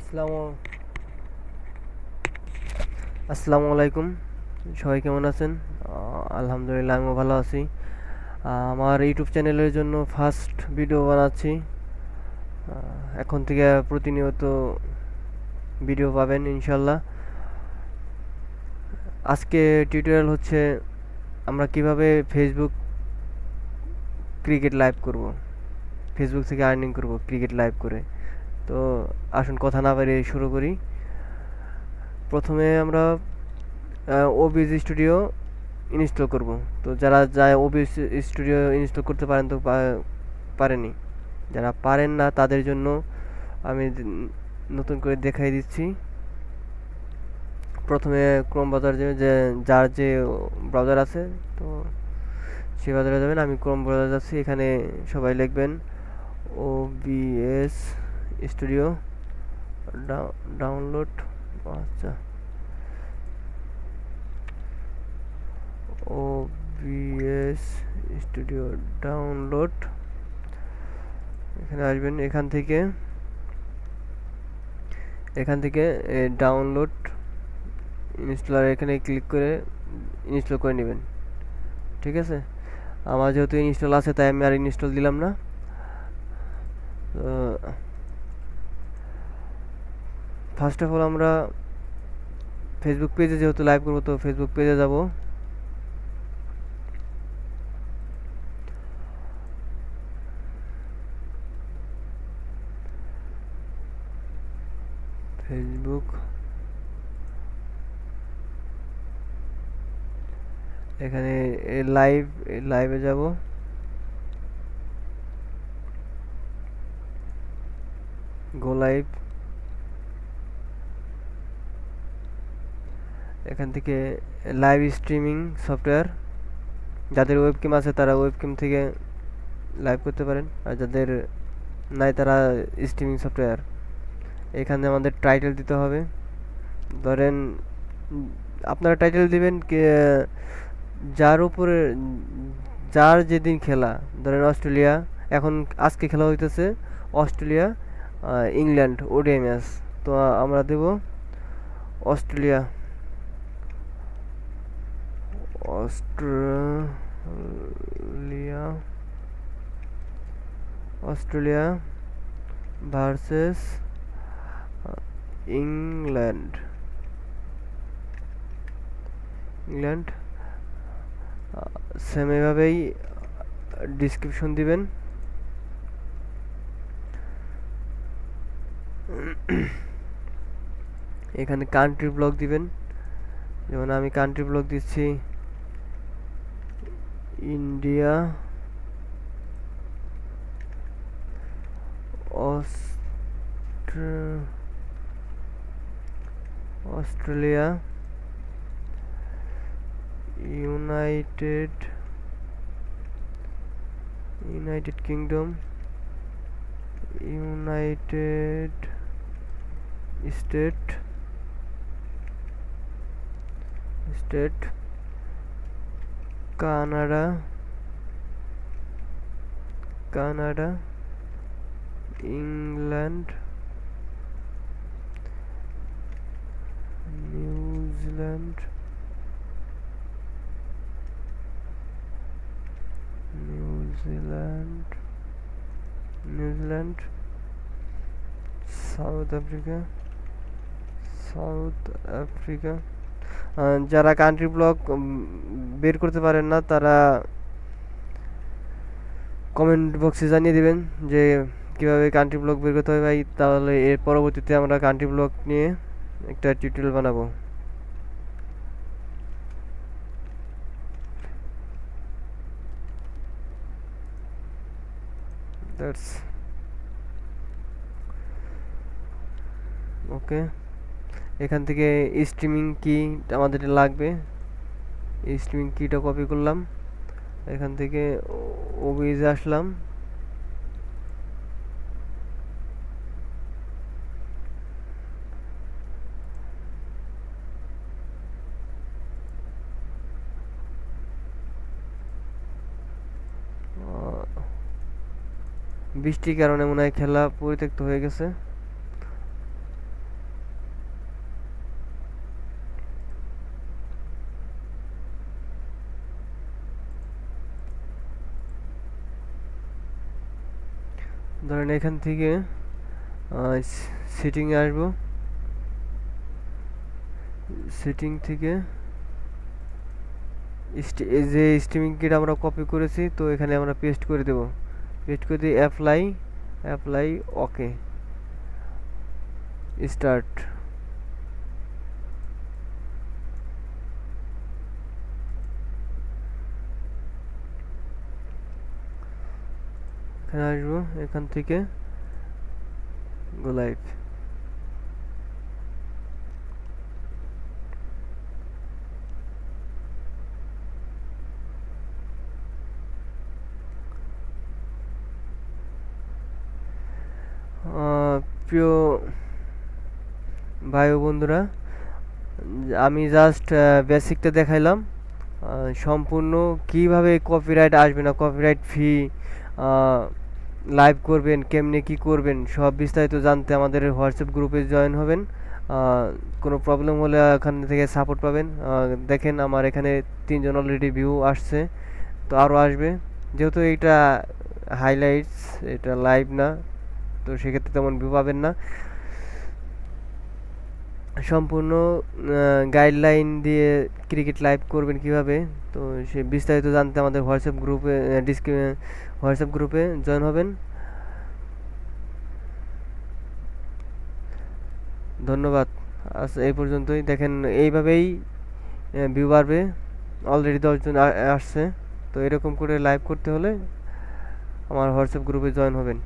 আসসালামু আসসালামু আলাইকুম। সবাই কেমন আছেন? আলহামদুলিল্লাহ আমিও ভালো আছি। আমার ইউটিউব চ্যানেলের জন্য ফার্স্ট ভিডিও বানাচ্ছি। এখন থেকে প্রতিনিয়ত ভিডিও পাবেন ইনশাল্লাহ। আজকে টিউটোরিয়াল হচ্ছে আমরা কিভাবে ফেসবুক ক্রিকেট লাইভ করব, ফেসবুক থেকে আর্নিং করব ক্রিকেট লাইভ করে। তো আসুন কথা না বাড়িয়ে শুরু করি। প্রথমে আমরা ওবিজি স্টুডিও ইনস্টল করব। তো যারা যায় ওবিজি স্টুডিও ইনস্টল করতে পারেন তো পারেনি, যারা পারেন না তাদের জন্য আমি নতুন করে দেখাই দিচ্ছি। প্রথমে ক্রোম ব্রাউজার যে যার যে ব্রাউজার আছে তো সেই ব্রাউজারে যাবেন। আমি ক্রোম ব্রাউজার যাচ্ছি। এখানে সবাই লিখবেন ওবিএস স্টুডিও ডাউনলোড। আচ্ছা, ওবিএস স্টুডিও ডাউনলোড, এখানে আসবেন। এখান থেকে ডাউনলোড ইনস্টলার এখানে ক্লিক করে ইনস্টল করে নেবেন। ঠিক আছে, আমার যেহেতু ইনস্টল আছে তাই আমি আর ইনস্টল দিলাম না। ফার্স্ট অফ অল আমরা ফেসবুক পেজে যেহেতু লাইভ করবো তো ফেসবুক পেজে যাব। ফেসবুক, এখানে লাইভে যাব। গো লাইভ, এখান থেকে লাইভ স্ট্রিমিং সফটওয়্যার, যাদের ওয়েবক্যাম আছে তারা ওয়েবক্যাম থেকে লাইভ করতে পারেন, আর যাদের নাই তারা স্ট্রিমিং সফটওয়্যার। এখানে আমাদের টাইটেল দিতে হবে। ধরেন আপনারা টাইটেল দিবেন যার উপরে, যার যেদিন খেলা, ধরেন অস্ট্রেলিয়া, এখন আজকে খেলা হইতেছে অস্ট্রেলিয়া ইংল্যান্ড ওডিআই ম্যাচ। তো আমরা দেব Australia, Australia Australia versus England. England same এভাবেই ডিসক্রিপশন দিবেন। এখানে কান্ট্রি ব্লক দিবেন, যেমন আমি কান্ট্রি ব্লক দিচ্ছি India, Australia, United Kingdom, United State, Canada, England, New Zealand, New Zealand, South Africa. যারা কান্ট্রি ব্লক বের করতে পারেন না তারা কমেন্ট বক্সে জানিয়ে দিবেন যে কিভাবে কান্ট্রি ব্লক বের করতে হবে ভাই, তাহলে এর পরবর্তীতে আমরা কান্ট্রি ব্লক নিয়ে একটা টিউটোরিয়াল বানাবো। That's okay. এখান থেকে স্ট্রিমিং কি আমাদের লাগবে, স্ট্রিমিং কিটা কপি করলাম, এখান থেকে ওবিজে আসলাম। বৃষ্টির কারণে মনে হয় খেলা পরিত্যক্ত হয়ে গেছে। ধরেন এখান থেকে সেটিংয়ে আসবো, সেটিং থেকে এই যে স্ট্রিমিং কিটা আমরা কপি করেছি তো এখানে আমরা পেস্ট করে দেব, পেস্ট করে দিয়ে অ্যাপ্লাই, অ্যাপ্লাই, ওকে, স্টার্ট। এখানে আসবো, এখান থেকে গো লাইভ। প্রিয় ভাই ও বন্ধুরা, আমি জাস্ট বেসিকটা দেখাইলাম। সম্পূর্ণ কিভাবে কপিরাইট আসবে না, কপিরাইট ফ্রি লাইভ করবেন, কেমনে কি করবেন সব বিস্তারিত জানতে আমাদের হোয়াটসঅ্যাপ গ্রুপে জয়েন হবেন। কোনো প্রবলেম হলে এখান থেকে সাপোর্ট পাবেন। দেখেন আমার এখানে 3জন অলরেডি ভিউ আসছে, তো আরও আসবে। যেহেতু এটা হাইলাইটস, এটা লাইভ না, তো সেক্ষেত্রে তেমন ভিউ পাবেন না। সম্পূর্ণ গাইডলাইন দিয়ে ক্রিকেট লাইভ করবেন কিভাবে, তো সে বিস্তারিত জানতে আমাদের হোয়াটসঅ্যাপ গ্রুপে জয়েন হবেন। ধন্যবাদ। আজ এই পর্যন্তই। দেখেন এইভাবেই ভিউ বাড়বে। অলরেডি 10জন আসছে। তো এরকম করে লাইভ করতে হলে আমার হোয়াটসঅ্যাপ গ্রুপে জয়েন হবেন।